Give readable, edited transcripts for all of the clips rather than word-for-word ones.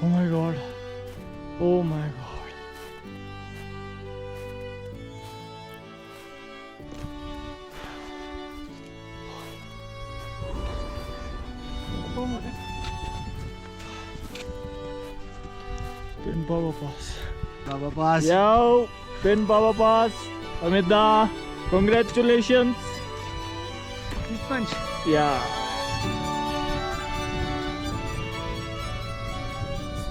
Oh my god. Oh my god. Oh my god. Pin Bhaba Pass. Bhaba Pass. Yo, Pin Bhaba Pass. Amida, congratulations. Punch. Yeah.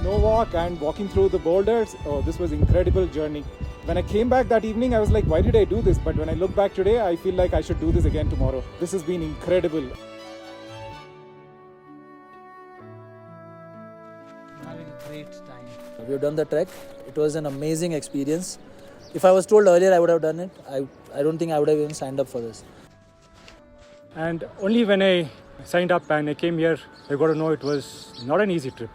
Snow walk and walking through the boulders. Oh, this was incredible journey. When I came back that evening, I was like, why did I do this? But when I look back today, I feel like I should do this again tomorrow. This has been incredible. Having a great time. We've done the trek. It was an amazing experience. If I was told earlier I would have done it, I don't think I would have even signed up for this. And only when I signed up and I came here, I got to know it was not an easy trip.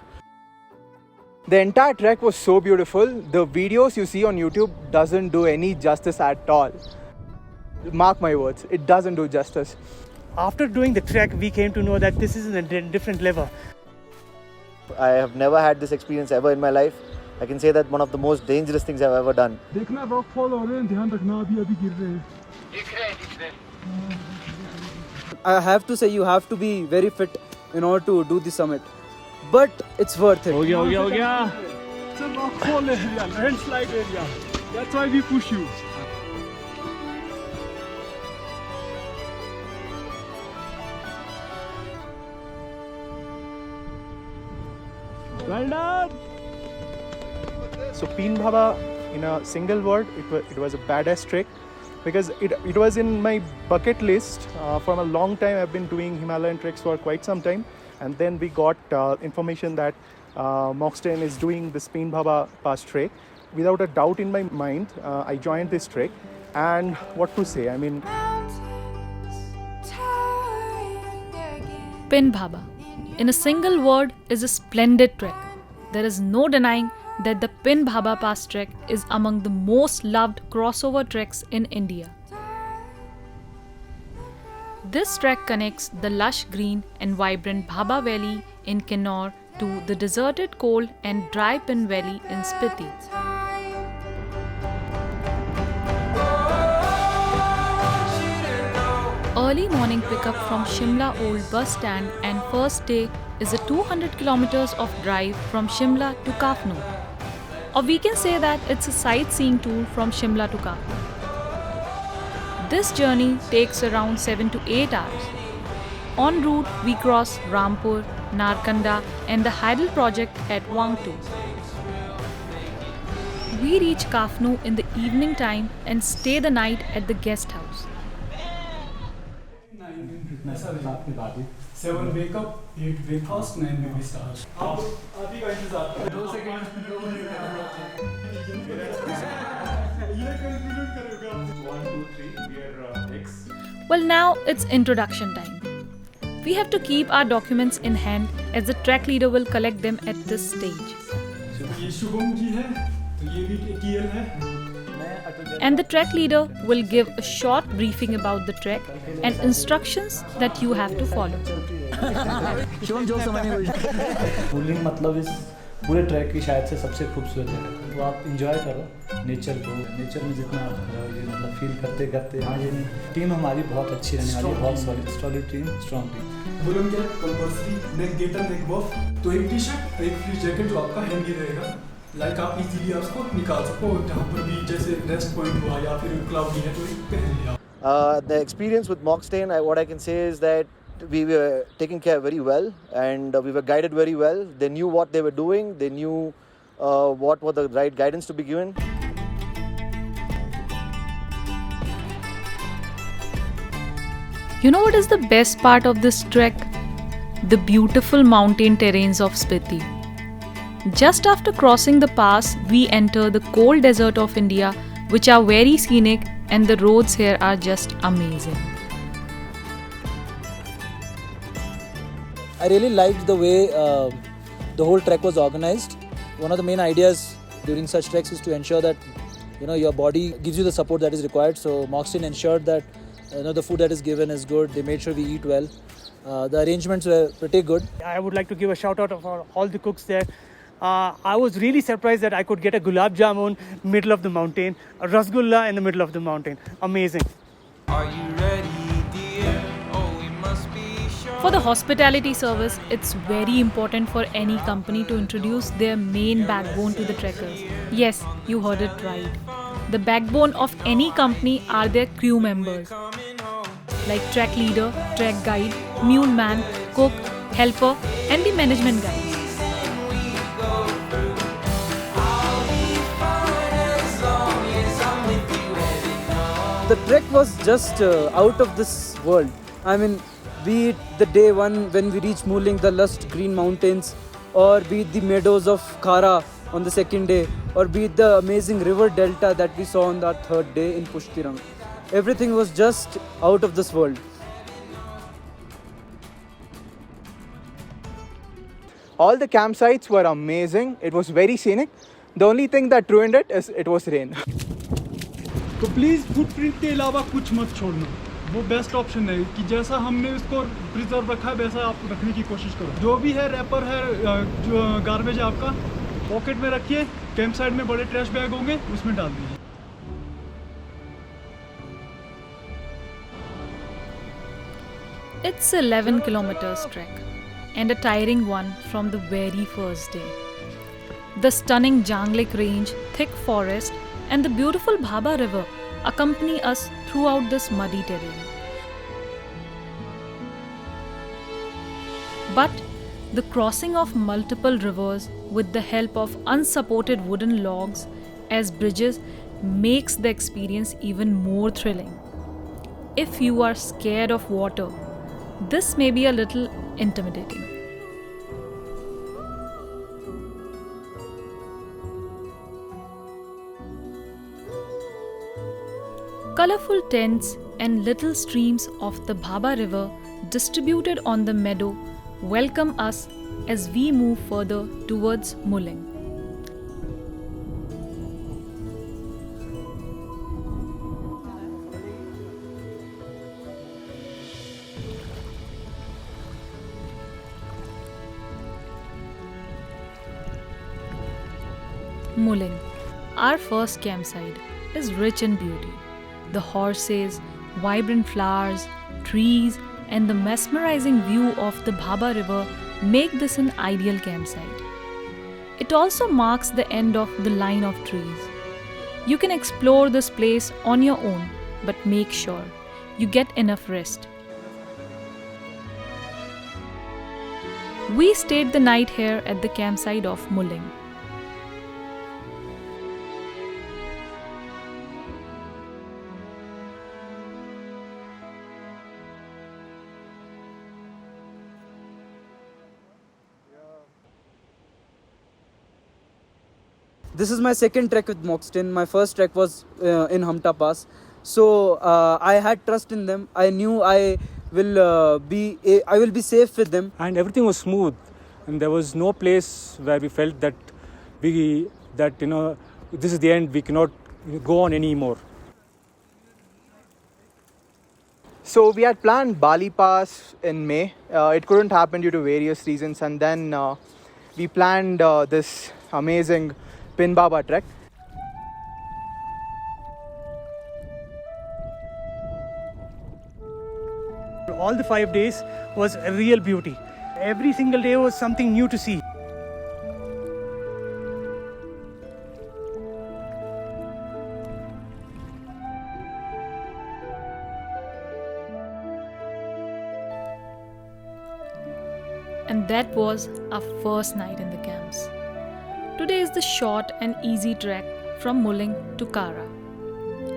The entire trek was so beautiful. The videos you see on YouTube doesn't do any justice at all. Mark my words, it doesn't do justice. After doing the trek, we came to know that this is a different level. I have never had this experience ever in my life. I can say that one of the most dangerous things I've ever done. देखना rock fall हो रहे हैं, ध्यान रखना अभी गिर रहे हैं. I have to say you have to be very fit in order to do the summit. But it's worth it. हो गया. It's a rock fall area, landslide area. That's why we push you. Well done. So Pin Bhaba, in a single word, it was a badass trek because it was in my bucket list from a long time. I've been doing Himalayan treks for quite some time, and then we got information that Moxtain is doing this Pin Bhaba Pass Trek. Without a doubt in my mind, I joined this trek, and what to say? I mean, Pin Bhaba, in a single word, is a splendid trek. There is no denying that the Pin Bhaba Pass Trek is among the most loved crossover treks in India. This trek connects the lush green and vibrant Bhaba Valley in Kinnaur to the deserted cold and dry Pin Valley in Spiti. Early morning pickup from Shimla Old Bus Stand and first day is a 200 kilometers of drive from Shimla to Kafnu. Or we can say that it's a sightseeing tour from Shimla to Kafnu. This journey takes around 7 to 8 hours. En route, we cross Rampur, Narkanda and the Hydel project at Wangtu. We reach Kafnu in the evening time and stay the night at the guest house. 7 wake up, 8 breakfast, 9 maybe start. अभी का इंतजार करो. 2 second. ये conclude करेगा. 1, 2, 3. We are X. Well, now it's introduction time. We have to keep our documents in hand as the track leader will collect them at this stage. ये शुभम जी है, तो ये भी TL है. And the track leader will give a short briefing about the trek and instructions that you have to follow. Cooling मतलब इस पूरे track की शायद से सबसे खूबसूरत है। तो आप इंजॉय करो नेचर को, नेचर में जितना आप रहोगे मतलब फील करते करते। हाँ, ये टीम हमारी बहुत अच्छी रहने वाली है, बहुत सॉलिड टीम, स्ट्रॉन्ग टीम। बोलूँ क्या कंपल्सरी नेक गेटर नेक बफ, तो एक टी शर्ट एक फ्री जैकेट जो आपका हैंडी रहेगा, लाइक आप इजीली उसको निकाल सको जहाँ पर भी जैसे रेस्ट पॉइंट हुआ या फिर क्लाउडी है तो पहन लिया। The experience with Moxtain, what I can say is that we were taken care very well and we were guided very well. They knew what they were doing. They knew what were the right guidance to be given. You know what is the best part of this trek? The beautiful mountain terrains of Spiti. Just after crossing the pass, we enter the cold desert of India, which are very scenic and the roads here are just amazing. I really liked the way the whole trek was organized. One of the main ideas during such treks is to ensure that your body gives you the support that is required. So Moxtain ensured that the food that is given is good. They made sure we eat well. The arrangements were pretty good. I would like to give a shout out for all the cooks there. I was really surprised that I could get a gulab jamun middle of the mountain, a rasgulla in the middle of the mountain. Amazing. Are you ready, dear? Oh, we must be sure. For the hospitality service, it's very important for any company to introduce their main backbone to the trekkers. Yes, you heard it right. The backbone of any company are their crew members, like trek leader, trek guide, mule man, cook, helper, and the management guys. The trek was just out of this world. I mean, be it the day one when we reached Muling, the lush green mountains, or be it the meadows of Khara on the second day, or be it the amazing river delta that we saw on that third day in Pushtirang. Everything was just out of this world. All the campsites were amazing. It was very scenic. The only thing that ruined it is it was rain. तो please footprint के अलावा कुछ मत छोड़ना, वो best option है कि जैसा हमने उसको प्रिजर्व रखा है वैसा आप रखने की कोशिश करो. जो भी है रैपर है, जो गार्बेज है आपका पॉकेट में रखिए, कैंप साइड में बड़े ट्रैश बैग होंगे उसमें डाल दीजिए. It's 11 kilometers trek and a tiring one from the very first day. The stunning Janglik range, thick forest, and the beautiful Bhaba River accompany us throughout this muddy terrain. But the crossing of multiple rivers with the help of unsupported wooden logs as bridges makes the experience even more thrilling. If you are scared of water, this may be a little intimidating. Colorful tents and little streams of the Bhaba River distributed on the meadow welcome us as we move further towards Muling. Muling, our first campsite, is rich in beauty. The horses, vibrant flowers, trees, and the mesmerizing view of the Bhaba River make this an ideal campsite. It also marks the end of the line of trees. You can explore this place on your own, but make sure you get enough rest. We stayed the night here at the campsite of Muling. This is my second trek with Moxtain. My first trek was in Hamta Pass. So I had trust in them. I knew I will be safe with them. And everything was smooth, and there was no place where we felt that this is the end. We cannot go on anymore. So we had planned Bali Pass in May. It couldn't happen due to various reasons, and then we planned this amazing Pin Bhaba Trek. All the 5 days was a real beauty. Every single day was something new to see. And that was our first night in the camps. Today is the short and easy trek from Muling to Kara,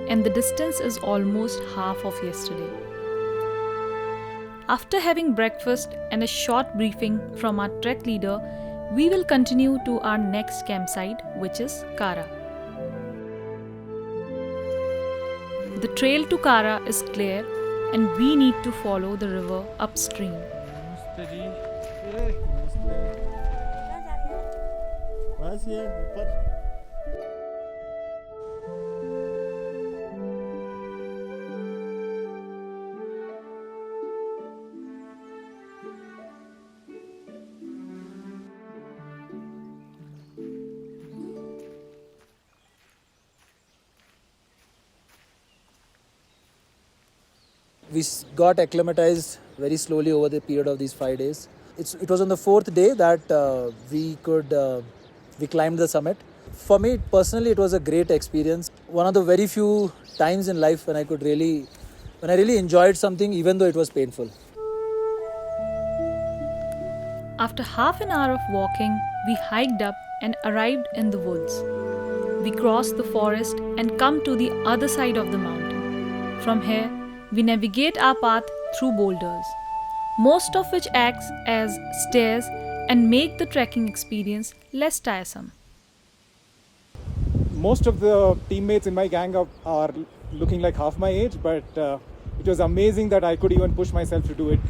and the distance is almost half of yesterday. After having breakfast and a short briefing from our trek leader, we will continue to our next campsite, which is Kara. The trail to Kara is clear and we need to follow the river upstream. got acclimatized very slowly over the period of these 5 days. It was on the 4th day that we climbed the summit. For me personally, it was a great experience. One of the very few times in life when I really enjoyed something, even though it was painful. After half an hour of walking, we hiked up and arrived in the woods. We crossed the forest and come to the other side of the mountain. From here, we navigate our path through boulders, most of which acts as stairs and make the trekking experience less tiresome. Most of the teammates in my gang are looking like half my age, but it was amazing that I could even push myself to do it.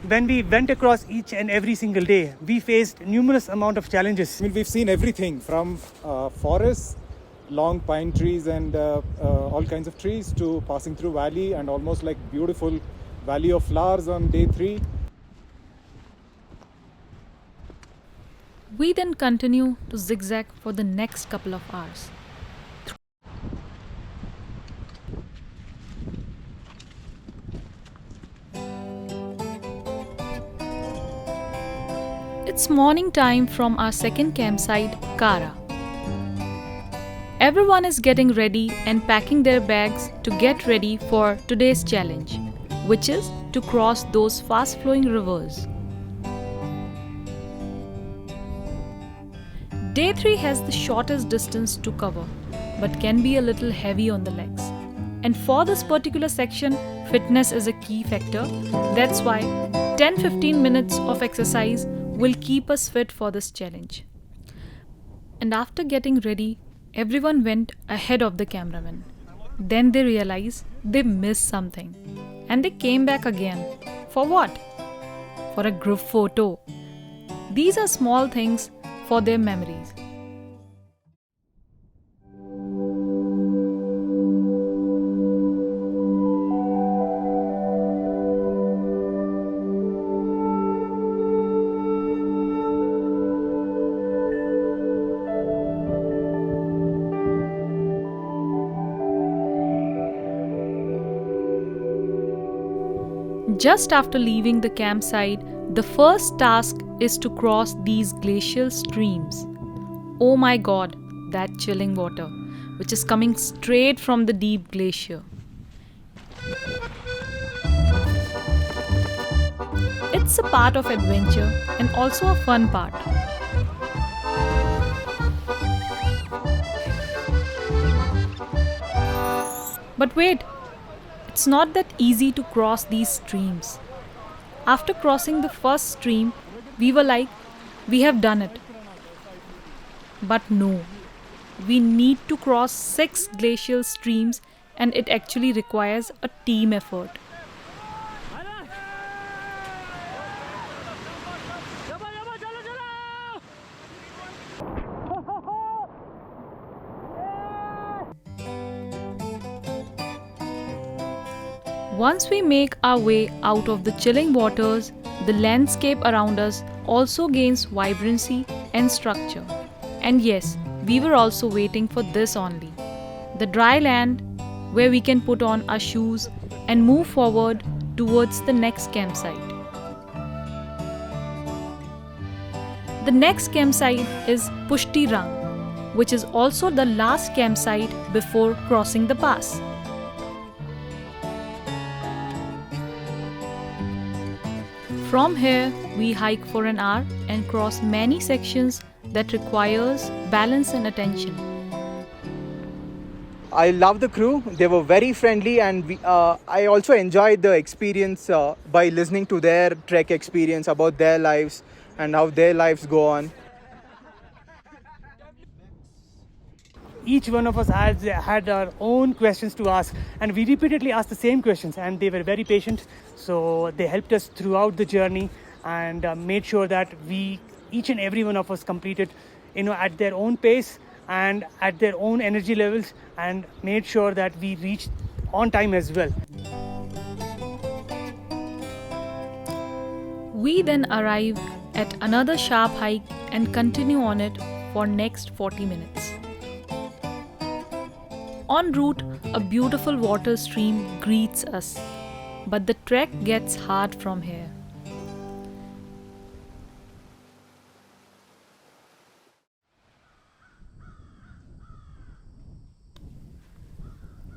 When we went across each and every single day, we faced numerous amount of challenges. I mean, we've seen everything from forests, long pine trees and all kinds of trees, to passing through valley and almost like beautiful valley of flowers on day 3. We then continue to zigzag for the next couple of hours. It's morning time from our second campsite, Kara. Everyone is getting ready and packing their bags to get ready for today's challenge, which is to cross those fast-flowing rivers. Day 3 has the shortest distance to cover, but can be a little heavy on the legs. And for this particular section, fitness is a key factor. That's why 10-15 minutes of exercise will keep us fit for this challenge. And after getting ready, everyone went ahead of the cameraman. Then they realized they missed something. And they came back again. For what? For a group photo. These are small things for their memories. Just after leaving the campsite, the first task is to cross these glacial streams. Oh my god, that chilling water, which is coming straight from the deep glacier. It's a part of adventure and also a fun part. But wait, it's not that easy to cross these streams. After crossing the first stream, we were like, we have done it. But no, we need to cross 6 glacial streams, and it actually requires a team effort. Once we make our way out of the chilling waters, the landscape around us also gains vibrancy and structure. And yes, we were also waiting for this only. The dry land where we can put on our shoes and move forward towards the next campsite. The next campsite is Pushti Rang, which is also the last campsite before crossing the pass. From here, we hike for an hour and cross many sections that requires balance and attention. I love the crew. They were very friendly, and I also enjoyed the experience by listening to their trek experience about their lives and how their lives go on. Each one of us had our own questions to ask, and we repeatedly asked the same questions, and they were very patient. So they helped us throughout the journey and made sure that each and every one of us completed, at their own pace and at their own energy levels, and made sure that we reached on time as well. We then arrive at another sharp hike and continue on it for next 40 minutes. En route, a beautiful water stream greets us, but the trek gets hard from here.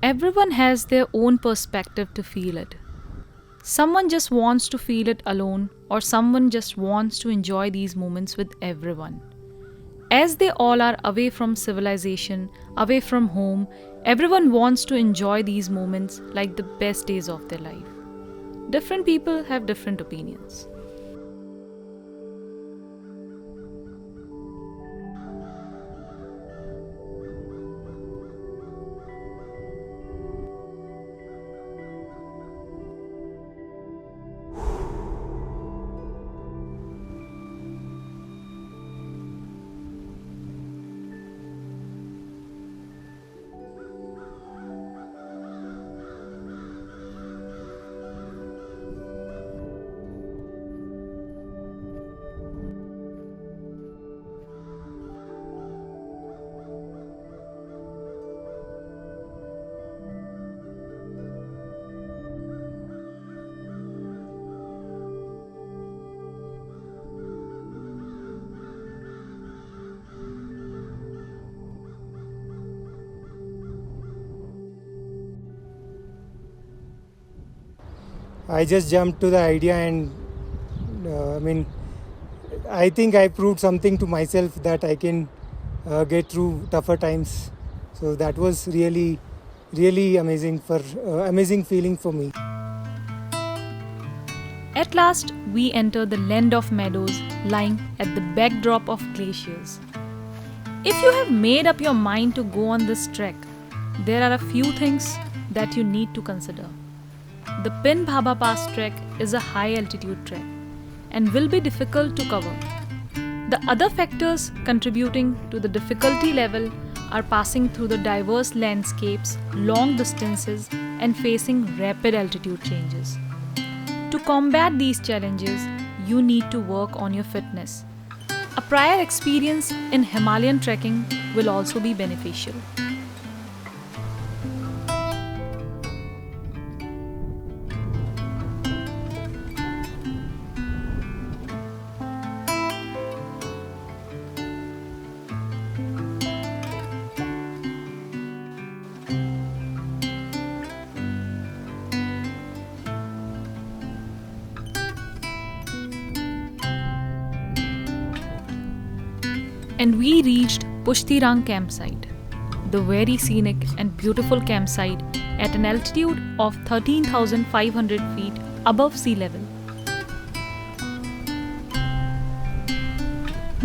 Everyone has their own perspective to feel it. Someone just wants to feel it alone, or someone just wants to enjoy these moments with everyone. As they all are away from civilization, away from home, everyone wants to enjoy these moments like the best days of their life. Different people have different opinions. I just jumped to the idea, and I think I proved something to myself that I can get through tougher times. So that was really, really amazing feeling for me. At last, we enter the land of meadows lying at the backdrop of glaciers. If you have made up your mind to go on this trek, there are a few things that you need to consider. The Pin Bhaba Pass Trek is a high altitude trek and will be difficult to cover. The other factors contributing to the difficulty level are passing through the diverse landscapes, long distances, and facing rapid altitude changes. To combat these challenges, you need to work on your fitness. A prior experience in Himalayan trekking will also be beneficial. And we reached Pushtirang campsite, the very scenic and beautiful campsite at an altitude of 13,500 feet above sea level.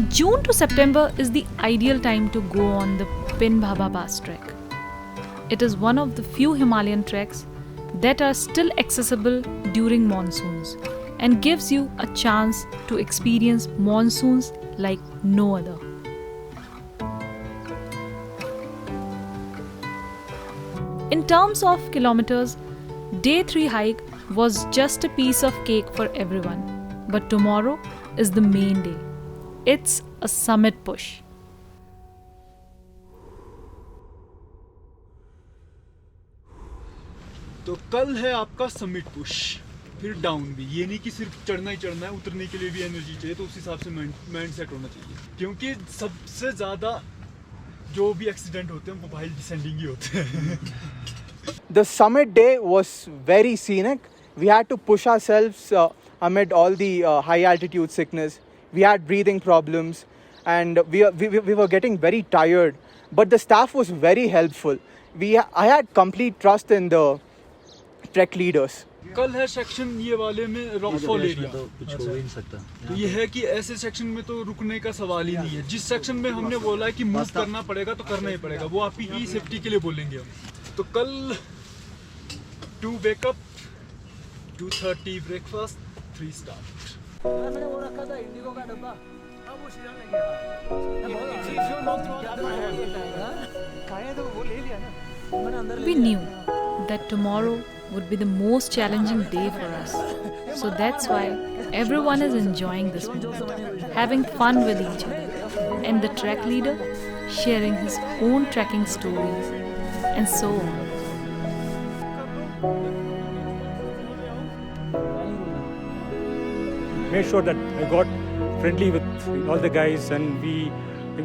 June to September is the ideal time to go on the Pin Bhaba Pass Trek. It is one of the few Himalayan treks that are still accessible during monsoons and gives you a chance to experience monsoons like no other. In terms of kilometers, day 3 hike was just a piece of cake for everyone. But tomorrow is the main day. It's a summit push. तो कल है आपका summit push, फिर down भी। ये नहीं कि सिर्फ चढ़ना ही चढ़ना है, उतरने के लिए भी एनर्जी चाहिए, तो उस हिसाब से माइंड सेट होना चाहिए। क्योंकि सबसे ज़्यादा जो भी एक्सीडेंट होते हैं वो भाई डिसेंडिंग ही होते हैं। The summit day was very scenic. We had to push ourselves amid all the high altitude sickness. We had breathing problems, and we were getting very tired. But the staff was very helpful. I had complete trust in the trek leaders. कल है section ये वाले में rockfall area, तो कुछ हो ही नहीं सकता। तो ये है कि ऐसे सेक्शन में तो रुकने का सवाल ही नहीं है। जिस सेक्शन में हमने बोला है कि मूव करना पड़ेगा तो करना ही पड़ेगा, वो आपकी ही सेफ्टी के लिए बोलेंगे हम। तो कल 2 वेकअप, 2:30 ब्रेकफास्ट, 3 स्टार्ट। मैंने वो रखा था इंडिगो का डब्बा, अब वो सीधा लग गया। We knew that tomorrow would be the most challenging day for us. So that's why everyone is enjoying this moment, having fun with each other, and the trek leader sharing his own trekking stories and so on. Made sure that I got friendly with all the guys, and we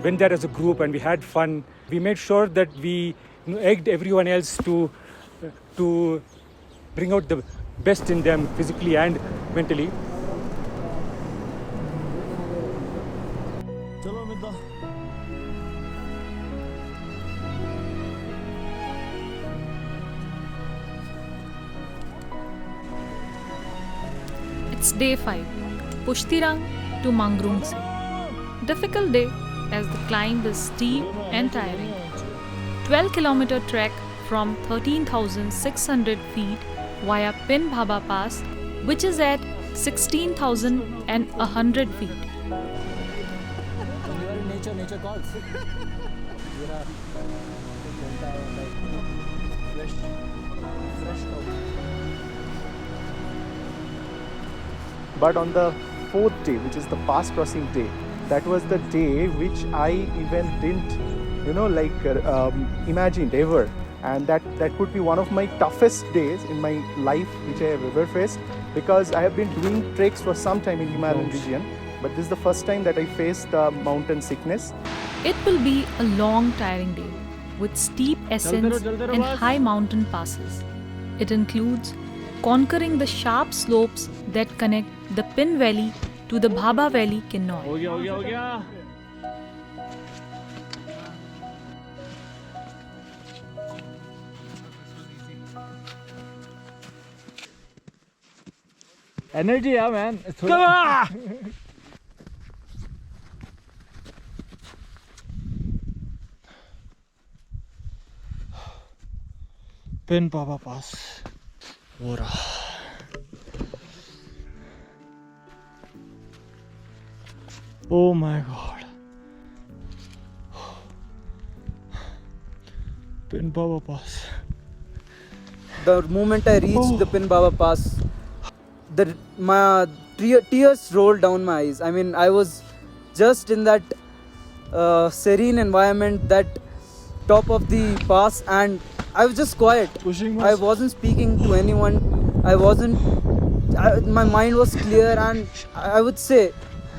went there as a group and we had fun. We made sure that we egged everyone else to bring out the best in them physically and mentally. चलो मिद्दा It's day 5, Pushtirang to Mangrungse. Difficult day as the climb is steep and tiring. 12-kilometer trek from 13,600 feet via Pin Bhaba Pass, which is at 16,100 feet. nature gods. But on the fourth day, which is the pass crossing day, that was the day which I even didn't, imagined ever. And that could be one of my toughest days in my life which I have ever faced, because I have been doing treks for some time in Himalayan region, but this is the first time that I faced mountain sickness. It will be a long, tiring day with steep ascents and high mountain passes. It includes conquering the sharp slopes that connect the Pin Valley to the Bhaba Valley, Kinnaur. हो गया Energy, yeah, man. Come on! Pin Bhaba Pass. Oh my god. Pin Bhaba Pass. The moment I reached the Pin Bhaba Pass, my tears rolled down my eyes. I mean, I was just in that serene environment, that top of the pass, and I was just quiet. I wasn't speaking to anyone. My mind was clear, and I would say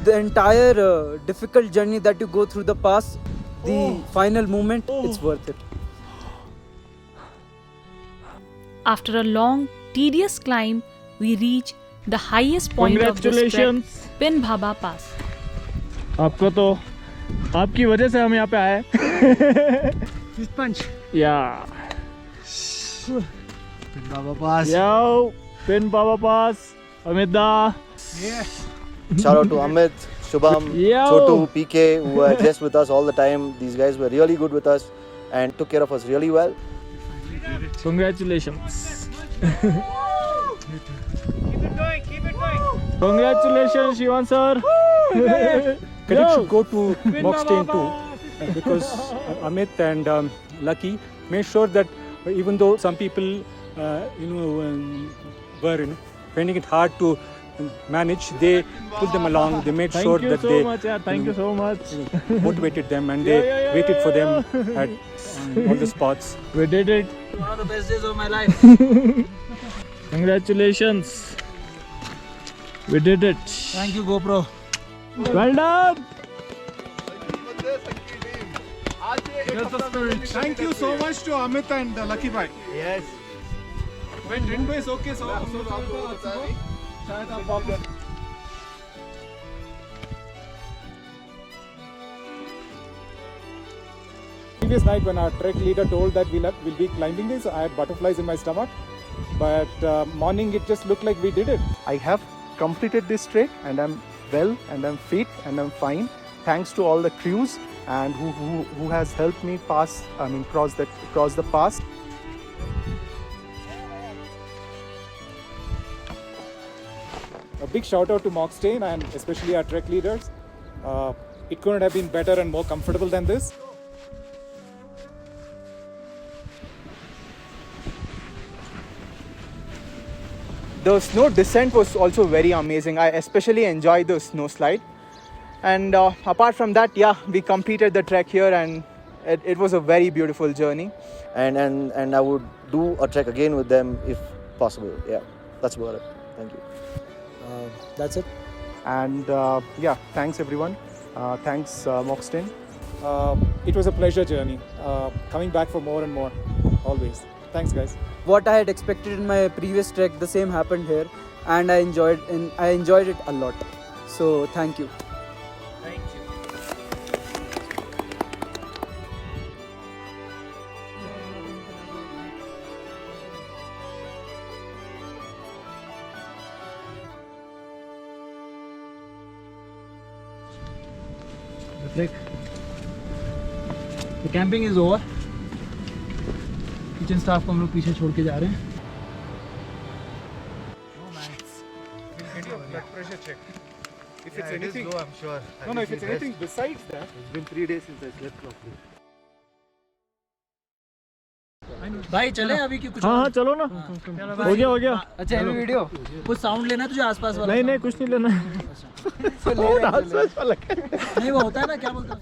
the entire difficult journey that you go through the pass, the final moment, it's worth it. After a long, tedious climb, we reach the highest point of this trek, Pin Bhaba Pass. आपको तो आपकी वजह से हम यहाँ पे आए. Fist punch. Yeah. Pin Bhaba Pass. Yo, Pin Bhaba Pass. Amida. Yes. Shout out to Amit, Shubham, Chotu, PK, who were just with us all the time. These guys were really good with us and took care of us really well. Congratulations. Keep it going. Congratulations, Shivan sir. Credit should go to Moxtain too, because Amit and Lucky made sure that even though some people, were finding it hard to manage, they pulled them along. They made sure that they Thank you so much. motivated them, and they waited for them at all the spots. We did it. One of the best days of my life. Congratulations. We did it. Thank you, GoPro. Well done. Thank you so much to Amit and Lucky Bhai. Yes. When Rindo is okay, so Previous night, when our trek leader told that we'll be climbing this, I had butterflies in my stomach. But morning, it just looked like we did it. I have completed this trek, and I'm well, and I'm fit, and I'm fine. Thanks to all the crews and who has helped me cross the pass. A big shout out to Moxtain and especially our trek leaders. It couldn't have been better and more comfortable than this. The snow descent was also very amazing. I especially enjoyed the snow slide. And apart from that, we completed the trek here, and it was a very beautiful journey. And I would do a trek again with them if possible. Yeah, that's about it. Thank you. That's it. And yeah, thanks everyone. Thanks Moxtain. It was a pleasure journey. Coming back for more and more, always. Thanks, guys. What I had expected in my previous trek, the same happened here, and I enjoyed it a lot. So thank you. Thank you. The camping is over. Kitchen staff को हम लोग पीछे छोड़ के जा रहे हैं. Blood pressure check. If Yeah, it's it anything, is low, I'm sure. No, no. If it's anything besides that, it's been 3 days since I slept properly. भाई चले अभी कि कुछ हाँ हाँ चलो ना. हो गया. अच्छा अभी वीडियो कुछ साउंड लेना है तुझे आसपास वाला. नहीं कुछ नहीं लेना. नहीं वो होता है ना क्या बोलते हैं